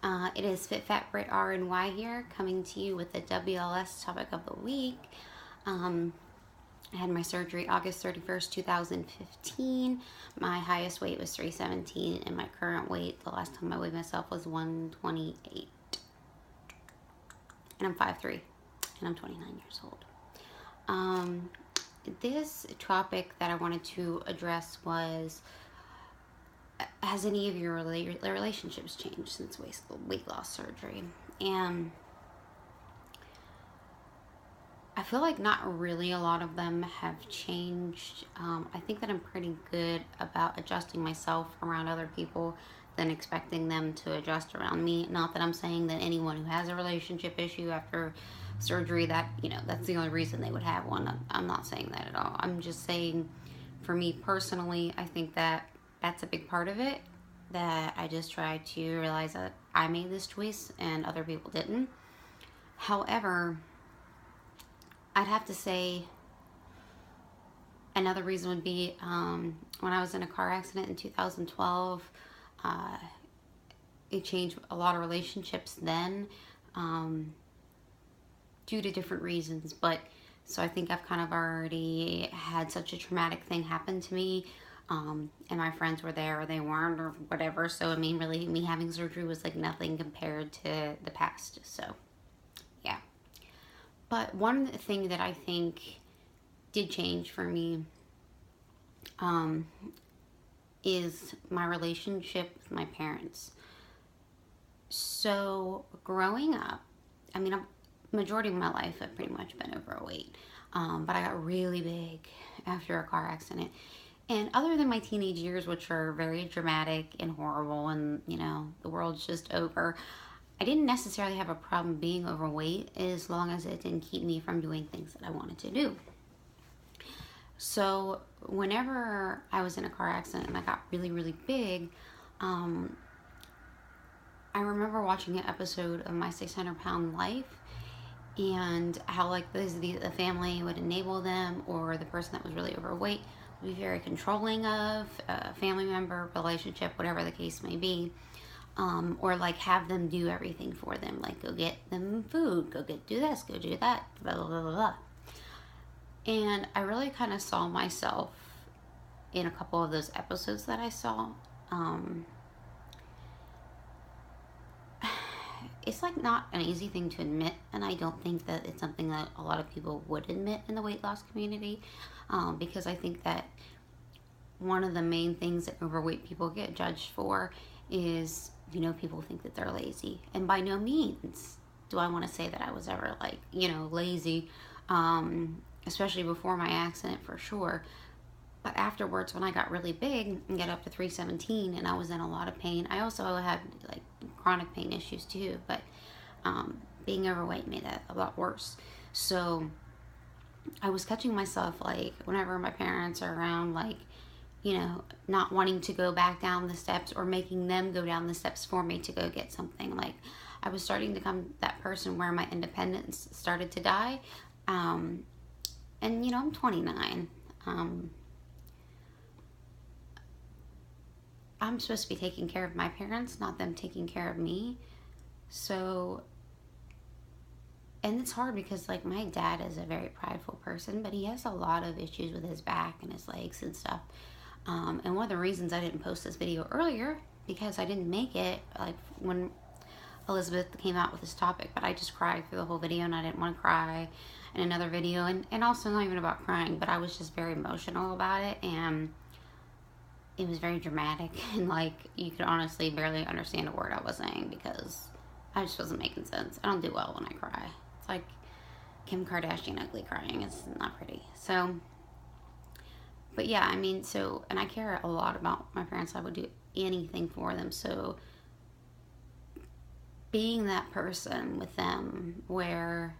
It is Fit Fat Brit RNY here, coming to you with the WLS topic of the week. I had my surgery August 31st, 2015. My highest weight was 317, and my current weight, the last time I weighed myself, was 128. And I'm 5'3", and I'm 29 years old. This topic that I wanted to address was, has any of your relationships changed since weight loss surgery? And I feel like not really a lot of them have changed. I think that I'm pretty good about adjusting myself around other people than expecting them to adjust around me. Not that I'm saying that anyone who has a relationship issue after surgery, that, that's the only reason they would have one. I'm not saying that at all. I'm just saying, for me personally, I think that that's a big part of it, that I just try to realize that I made this choice and other people didn't. However, I'd have to say another reason would be when I was in a car accident in 2012, it changed a lot of relationships then due to different reasons. But so I think I've kind of already had such a traumatic thing happen to me, and my friends were there or they weren't or whatever. So I mean, really, me having surgery was like nothing compared to the past. So yeah. But one thing that I think did change for me is my relationship with my parents. So growing up, I mean, majority of my life I've pretty much been overweight, but I got really big after a car accident. And other than my teenage years, which are very dramatic and horrible, and the world's just over, I didn't necessarily have a problem being overweight as long as it didn't keep me from doing things that I wanted to do. So whenever I was in a car accident and I got really, really big, I remember watching an episode of My 600-Pound Life, and how like the family would enable them, or the person that was really overweight would be very controlling of a family member, relationship, whatever the case may be. Or like have them do everything for them, like go get them food, do this, go do that, blah, blah, blah, blah. And I really kind of saw myself in a couple of those episodes that I saw. It's like not an easy thing to admit, and I don't think that it's something that a lot of people would admit in the weight loss community, because I think that one of the main things that overweight people get judged for is, people think that they're lazy. And by no means do I want to say that I was ever lazy, especially before my accident, for sure. But afterwards, when I got really big and got up to 317 and I was in a lot of pain, I also had like chronic pain issues too, but being overweight made that a lot worse. So I was catching myself, like, whenever my parents are around, like, not wanting to go back down the steps or making them go down the steps for me to go get something. Like, I was starting to become that person where my independence started to die. And, I'm 29. I'm supposed to be taking care of my parents, not them taking care of me. So, and it's hard because, like, my dad is a very prideful person, but he has a lot of issues with his back and his legs and stuff. And one of the reasons I didn't post this video earlier, because I didn't make it, like, when Elizabeth came out with this topic, but I just cried through the whole video, and I didn't want to cry in another video, and also not even about crying, but I was just very emotional about it, and it was very dramatic, and, like, you could honestly barely understand a word I was saying, because I just wasn't making sense. I don't do well when I cry. It's like Kim Kardashian ugly crying. It's not pretty. So, but yeah, I mean, and I care a lot about my parents. I would do anything for them. So being that person with them where,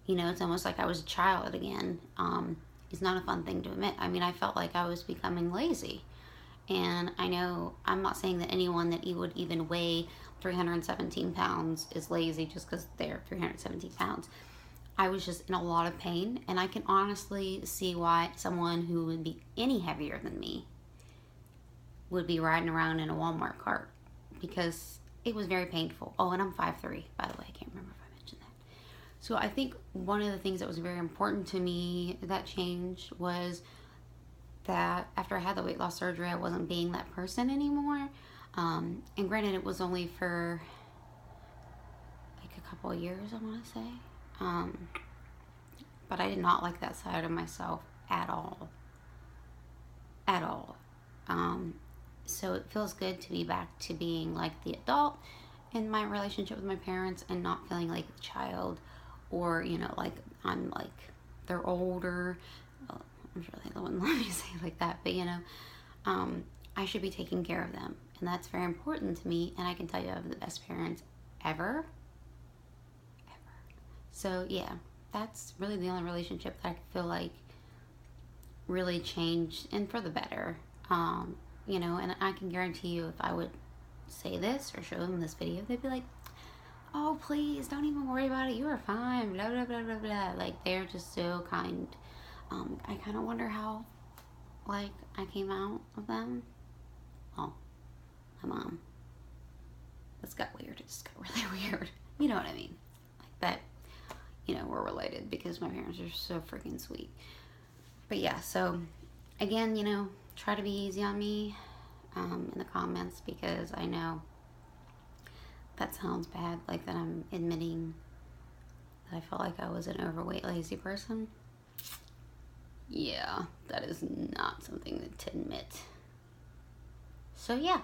it's almost like I was a child again, is not a fun thing to admit. I mean, I felt like I was becoming lazy. And I know, I'm not saying that anyone that would even weigh 317 pounds is lazy just because they're 317 pounds. I was just in a lot of pain, and I can honestly see why someone who would be any heavier than me would be riding around in a Walmart cart, because it was very painful. Oh, and I'm 5'3", by the way. I can't remember if I mentioned that. So I think one of the things that was very important to me that changed was that after I had the weight loss surgery, I wasn't being that person anymore. And granted, it was only for like a couple of years, I want to say. But I did not like that side of myself at all. At all. So it feels good to be back to being like the adult in my relationship with my parents and not feeling like a child, or, you know, like I'm like they're older. Well, I'm sure they wouldn't let me say it like that, but you know, I should be taking care of them, and that's very important to me. And I can tell you I have the best parents ever. So yeah, that's really the only relationship that I feel like really changed and for the better. You know, and I can guarantee you if I would say this or show them this video, they'd be like, oh, please, don't even worry about it. You are fine, blah, blah, blah, blah, blah. Like, they're just so kind. I kind of wonder how, like, I came out of them. Well, my mom. This got weird. It just got really weird. You know what I mean? Like that, you know, we're related because my parents are so freaking sweet. But yeah, so, again, you know, try to be easy on me in the comments, because I know that sounds bad, like that I'm admitting that I felt like I was an overweight, lazy person. Yeah, that is not something to admit. So yeah,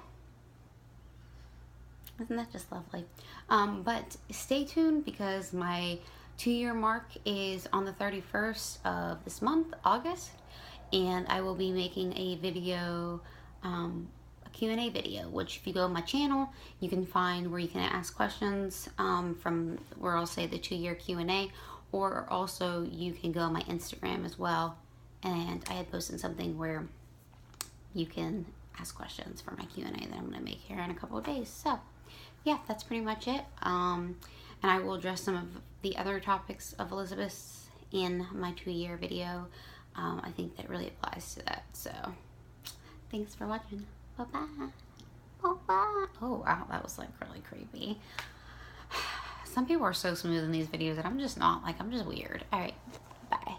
isn't that just lovely? But stay tuned, because my 2-year mark is on the 31st of this month, August, and I will be making a video, a Q&A video, which if you go on my channel, you can find where you can ask questions from where I'll say the 2-year Q&A, or also you can go on my Instagram as well, and I had posted something where you can ask questions for my Q&A that I'm going to make here in a couple of days. So yeah, that's pretty much it. And I will address some of the other topics of Elizabeth's in my 2-year video. I think that really applies to that. So thanks for watching. Bye-bye. Bye-bye. Oh, wow, that was like really creepy. Some people are so smooth in these videos that I'm just not. Like, I'm just weird. All right, bye.